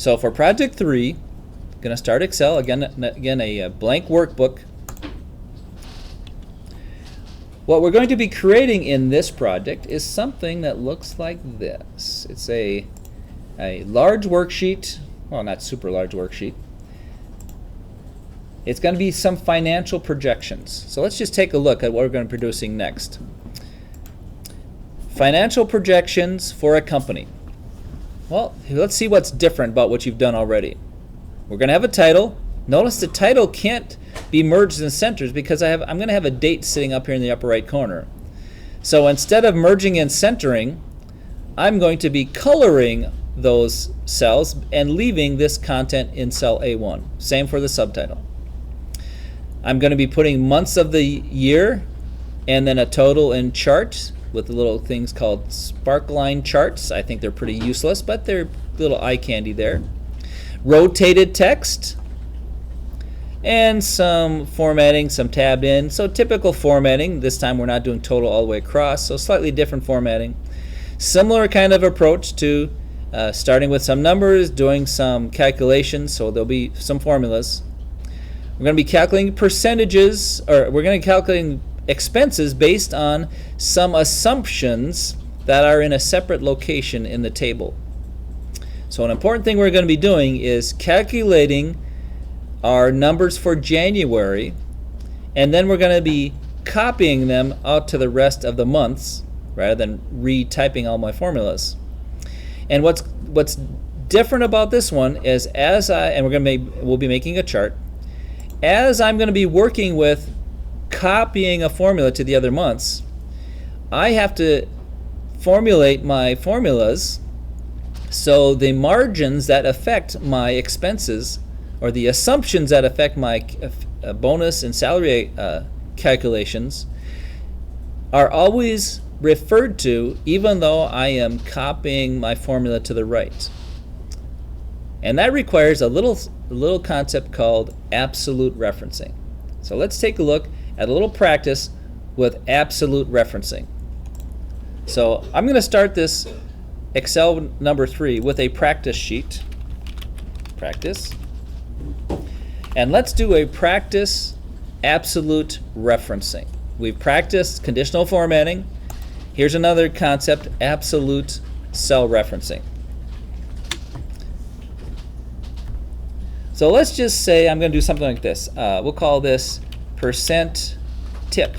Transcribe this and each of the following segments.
So for project 3, going to start Excel, again a blank workbook. What we're going to be creating in this project is something that looks like this. It's a large worksheet, well, not super large worksheet. It's going to be some financial projections. So let's just take a look at what we're going to be producing next. Financial projections for a company. Well, let's see what's different about what you've done already. We're going to have a title. Notice the title can't be merged in centers because I'm going to have a date sitting up here in the upper right corner. So instead of merging and centering, I'm going to be coloring those cells and leaving this content in cell A1. Same for the subtitle. I'm going to be putting months of the year and then a total in charts with the little things called sparkline charts. I think they're pretty useless, but they're little eye candy there. Rotated text and some formatting, some tabbed in. So typical formatting. This time we're not doing total all the way across, so slightly different formatting. Similar kind of approach to starting with some numbers, doing some calculations, so there'll be some formulas. We're going to be calculating percentages, or we're going to be calculating expenses based on some assumptions that are in a separate location in the table. So an important thing we're going to be doing is calculating our numbers for January, and then we're going to be copying them out to the rest of the months rather than retyping all my formulas. And what's different about this one is we'll be making a chart. As I'm going to be working with copying a formula to the other months, I have to formulate my formulas so the margins that affect my expenses, or the assumptions that affect my bonus and salary calculations, are always referred to even though I am copying my formula to the right. And that requires a little concept called absolute referencing. So let's take a look at a little practice with absolute referencing. So I'm going to start this Excel number 3 with a practice sheet. Practice. And let's do a practice absolute referencing. We've practiced conditional formatting. Here's another concept, absolute cell referencing. So let's just say I'm going to do something like this. We'll call this percent tip.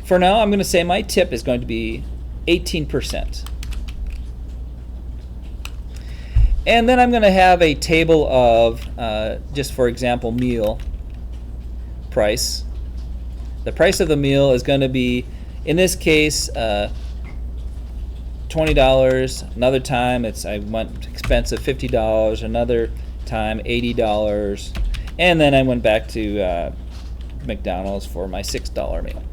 For now, I'm going to say my tip is going to be 18%. And then I'm going to have a table of, just for example, meal price. The price of the meal is going to be, in this case, $20. Another time I went expensive, $50. Another time, $80. And then I went back to McDonald's for my $6 meal.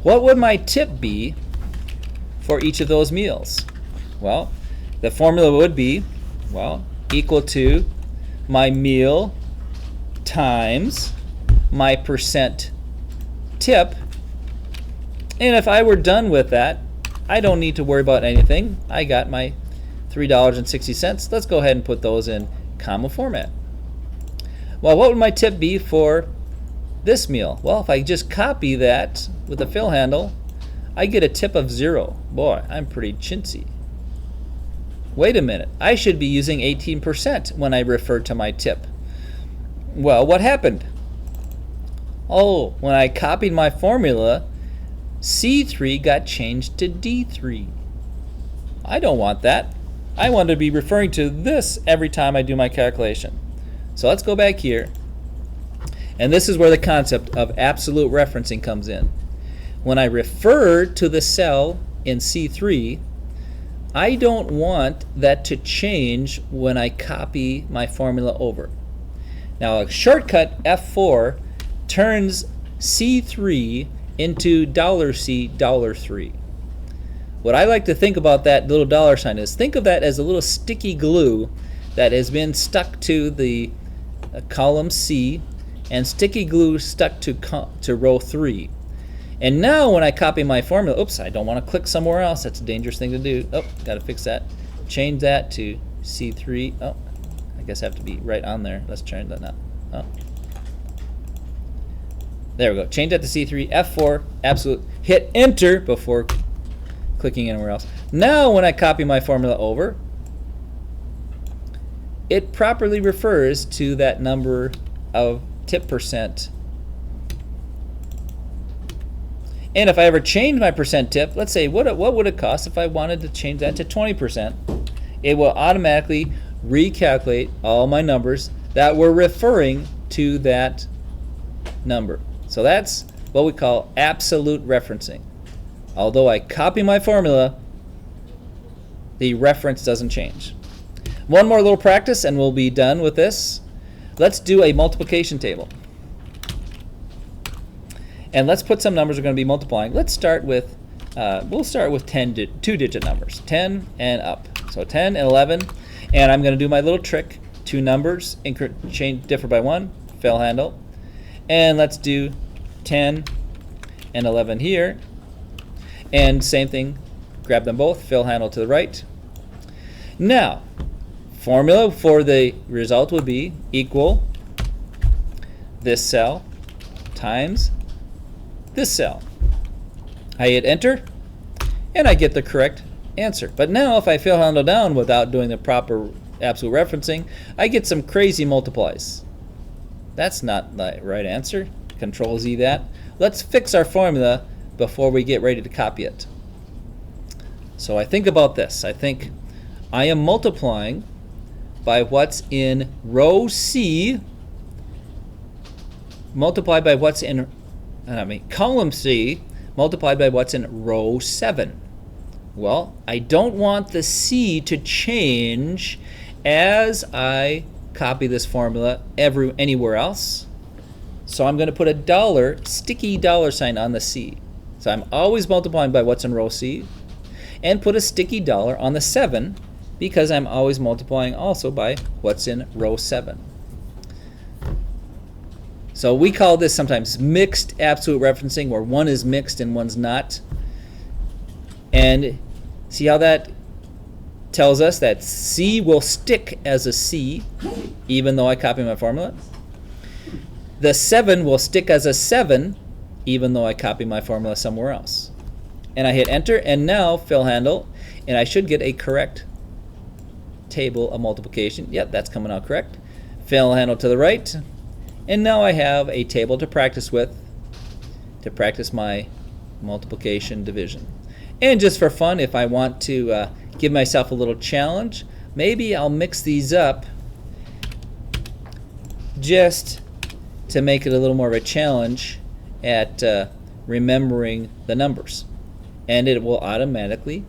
What would my tip be for each of those meals? Well, the formula would be, equal to my meal times my percent tip. And if I were done with that, I don't need to worry about anything. I got my $3.60. Let's go ahead and put those in comma format. Well, what would my tip be for this meal? Well, if I just copy that with the fill handle, I get a tip of 0. Boy, I'm pretty chintzy. Wait a minute, I should be using 18% when I refer to my tip. Well, what happened? Oh, when I copied my formula, C3 got changed to D3. I don't want that. I want to be referring to this every time I do my calculation. So let's go back here. And this is where the concept of absolute referencing comes in. When I refer to the cell in C3, I don't want that to change when I copy my formula over. Now a shortcut F4 turns C3 into $C$3. What I like to think about that little dollar sign is, think of that as a little sticky glue that has been stuck to the column C, and sticky glue stuck to row 3. And now when I copy my formula, oops, I don't want to click somewhere else. That's a dangerous thing to do. Oh, got to fix that. change that to C3. Oh, I guess I have to be right on there. Let's change that now. Oh. There we go. Change that to C3, F4, absolute. Hit enter before clicking anywhere else. Now when I copy my formula over, it properly refers to that number of tip percent. And if I ever change my percent tip, let's say what would it cost if I wanted to change that to 20%? It will automatically recalculate all my numbers that were referring to that number. So that's what we call absolute referencing. Although I copy my formula, the reference doesn't change. One more little practice and we'll be done with this. Let's do a multiplication table. And let's put some numbers we're going to be multiplying. Let's start with, we'll start with 2-digit numbers, 10 and up. So 10 and 11, and I'm going to do my little trick. Two numbers, change, differ by 1, fill handle. And let's do 10 and 11 here. And same thing, grab them both, fill handle to the right. Now, formula for the result would be equal this cell times this cell. I hit enter and I get the correct answer. But now if I fill handle down without doing the proper absolute referencing, I get some crazy multiplies. That's not the right answer. Control Z that. Let's fix our formula before we get ready to copy it. So I think about this. I think I am multiplying by what's in row C multiplied by what's in column C multiplied by what's in row 7. Well, I don't want the C to change as I copy this formula anywhere else. So I'm going to put a sticky dollar sign on the C. So I'm always multiplying by what's in row C, and put a sticky dollar on the 7 because I'm always multiplying also by what's in row 7. So we call this sometimes mixed absolute referencing, where one is mixed and one's not. And see how that tells us that C will stick as a C even though I copy my formula. The 7 will stick as a 7 even though I copy my formula somewhere else. And I hit enter, and now fill handle, and I should get a correct table of multiplication. Yep, that's coming out correct. Fill handle to the right. And now I have a table to practice with, to practice my multiplication division. And just for fun, if I want to give myself a little challenge, maybe I'll mix these up just to make it a little more of a challenge at remembering the numbers. And it will automatically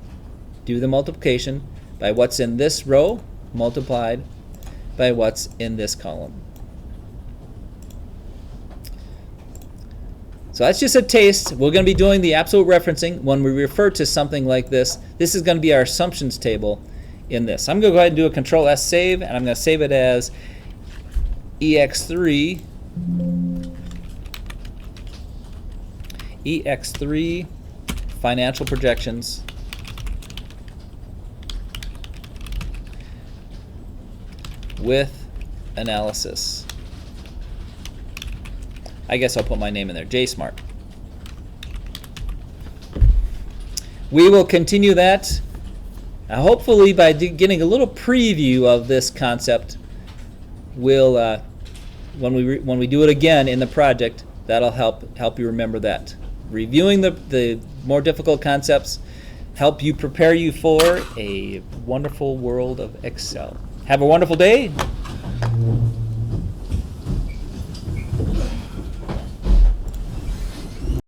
do the multiplication by what's in this row multiplied by what's in this column. So that's just a taste. We're going to be doing the absolute referencing when we refer to something like this. This is going to be our assumptions table in this. I'm going to go ahead and do a Control S save, and I'm going to save it as EX3 financial projections with analysis. I guess I'll put my name in there, JSmart. We will continue that hopefully by getting a little preview of this concept. We'll when we do it again in the project, that'll help you remember that. Reviewing the more difficult concepts help you prepare you for a wonderful world of Excel. Have a wonderful day.